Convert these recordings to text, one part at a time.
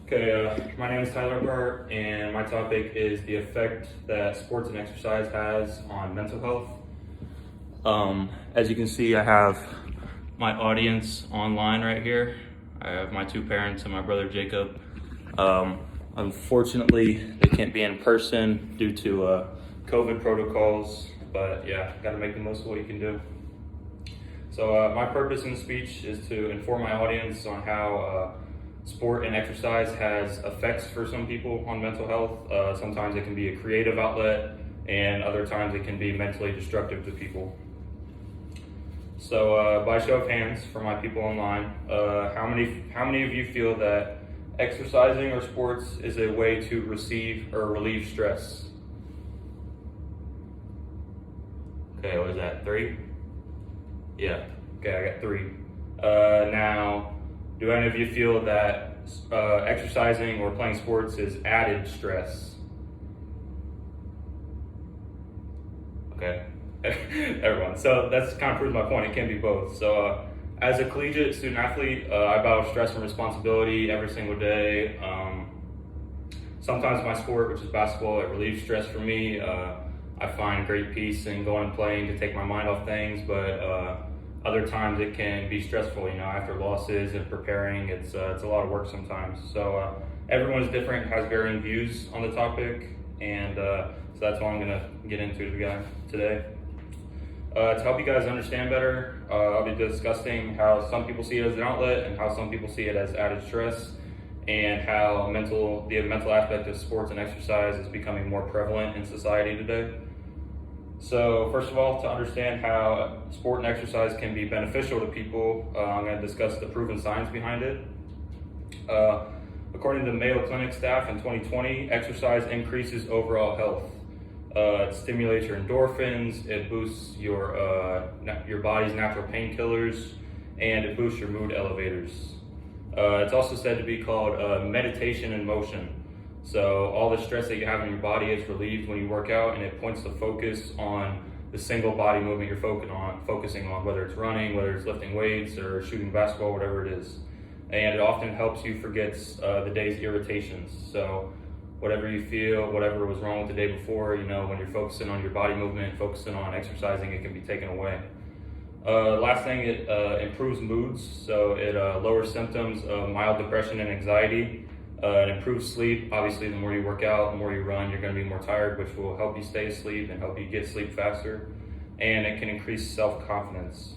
Okay, my name is Tyler Hart, and my topic is the effect that sports and exercise has on mental health. As you can see, I have my audience online right here. I have my two parents and my brother Jacob. Unfortunately, they can't be in person due to COVID protocols, but yeah, gotta make the most of what you can do. So my purpose in the speech is to inform my audience on how sport and exercise has effects for some people on mental health. Sometimes it can be a creative outlet, and other times it can be mentally destructive to people. So by show of hands for my people online, how many of you feel that exercising or sports is a way to receive or relieve stress? Okay, what was that, 3? Yeah, okay, I got 3. Now, do any of you feel that exercising or playing sports is added stress? Okay, everyone. So that's kind of proves my point. It can be both. So as a collegiate student athlete, I battle stress and responsibility every single day. Sometimes my sport, which is basketball, it relieves stress for me. I find great peace in going and playing to take my mind off things, but other times it can be stressful, after losses and preparing. It's a lot of work sometimes. So everyone is different, has varying views on the topic, and so that's what I'm gonna get into today. To help you guys understand better, I'll be discussing how some people see it as an outlet and how some people see it as added stress, and how the mental aspect of sports and exercise is becoming more prevalent in society today. So first of all, to understand how sport and exercise can be beneficial to people, I'm going to discuss the proven science behind it. According to Mayo Clinic staff in 2020, exercise increases overall health. It stimulates your endorphins, it boosts your body's natural painkillers, and it boosts your mood elevators. It's also said to be called meditation in motion. So all the stress that you have in your body is relieved when you work out, and it points the focus on the single body movement you're focusing on, whether it's running, whether it's lifting weights or shooting basketball, whatever it is. And it often helps you forget the day's irritations. So whatever you feel, whatever was wrong with the day before, when you're focusing on your body movement, focusing on exercising, it can be taken away. Last thing, it improves moods. So it lowers symptoms of mild depression and anxiety. It improves sleep. Obviously, the more you work out, the more you run, you're going to be more tired, which will help you stay asleep and help you get sleep faster. And it can increase self-confidence.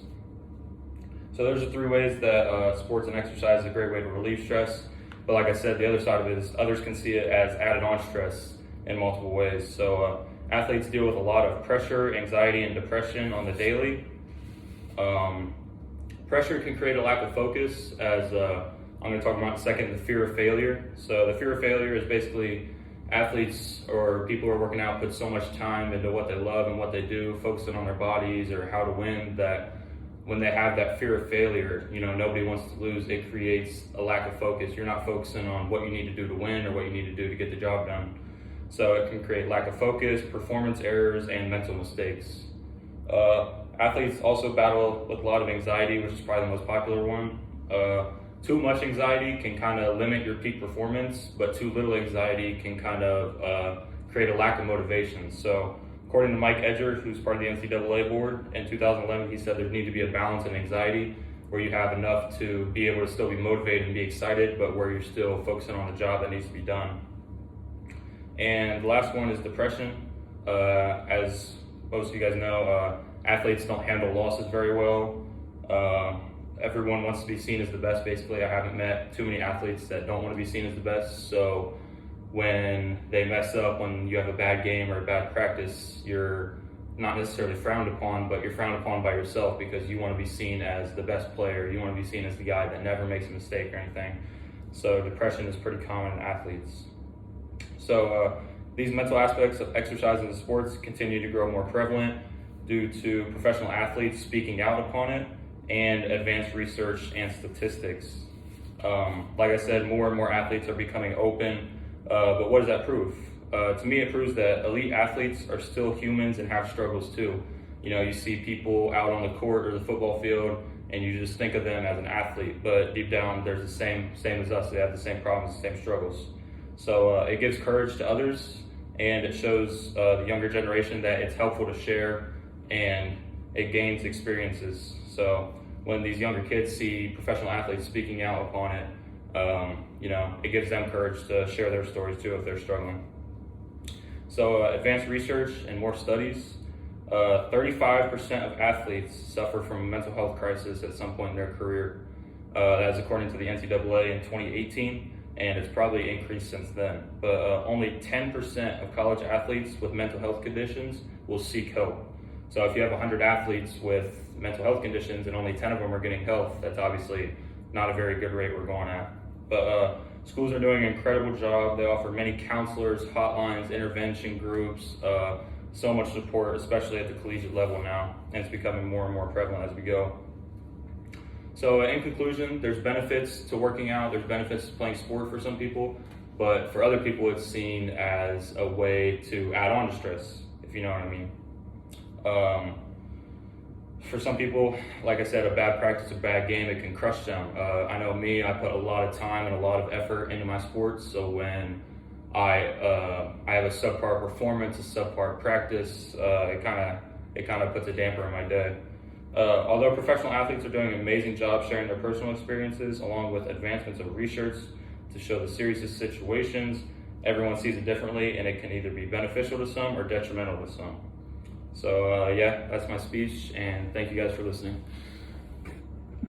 So those are 3 ways that sports and exercise is a great way to relieve stress. But like I said, the other side of it is others can see it as added on stress in multiple ways. So athletes deal with a lot of pressure, anxiety, and depression on the daily. Pressure can create a lack of focus, as I'm going to talk about in a second, the fear of failure. So the fear of failure is basically athletes or people who are working out put so much time into what they love and what they do, focusing on their bodies or how to win, that when they have that fear of failure, nobody wants to lose. It creates a lack of focus. You're not focusing on what you need to do to win or what you need to do to get the job done. So it can create lack of focus, performance errors, and mental mistakes. Athletes also battle with a lot of anxiety, which is probably the most popular one. Too much anxiety can kind of limit your peak performance, but too little anxiety can kind of create a lack of motivation. So according to Mike Edger, who's part of the NCAA board, in 2011, he said there needs to be a balance in anxiety where you have enough to be able to still be motivated and be excited, but where you're still focusing on the job that needs to be done. And the last one is depression. As most of you guys know, athletes don't handle losses very well. Everyone wants to be seen as the best, basically. I haven't met too many athletes that don't want to be seen as the best. So when they mess up, when you have a bad game or a bad practice, you're not necessarily frowned upon, but you're frowned upon by yourself because you want to be seen as the best player. You want to be seen as the guy that never makes a mistake or anything. So depression is pretty common in athletes. So these mental aspects of exercise and sports continue to grow more prevalent due to professional athletes speaking out upon it and advanced research and statistics. Like I said, more and more athletes are becoming open, but what does that prove? To me, it proves that elite athletes are still humans and have struggles too. You see people out on the court or the football field and you just think of them as an athlete, but deep down there's the same as us. They have the same problems, the same struggles. So it gives courage to others, and it shows the younger generation that it's helpful to share, and it gains experiences. So when these younger kids see professional athletes speaking out upon it, it gives them courage to share their stories too if they're struggling. So advanced research and more studies, 35% of athletes suffer from a mental health crisis at some point in their career. That is according to the NCAA in 2018, and it's probably increased since then. But only 10% of college athletes with mental health conditions will seek help. So if you have 100 athletes with mental health conditions and only 10 of them are getting help, that's obviously not a very good rate we're going at. But schools are doing an incredible job. They offer many counselors, hotlines, intervention groups, so much support, especially at the collegiate level now, and it's becoming more and more prevalent as we go. So in conclusion, there's benefits to working out, there's benefits to playing sport for some people, but for other people it's seen as a way to add on to stress, if you know what I mean. For some people, like I said, a bad practice, a bad game, it can crush them. I know me, I put a lot of time and a lot of effort into my sports, so when I have a subpar performance, a subpar practice, it kind of puts a damper in my day. Although professional athletes are doing an amazing job sharing their personal experiences along with advancements of research to show the seriousness situations, everyone sees it differently, and it can either be beneficial to some or detrimental to some. So that's my speech, and thank you guys for listening.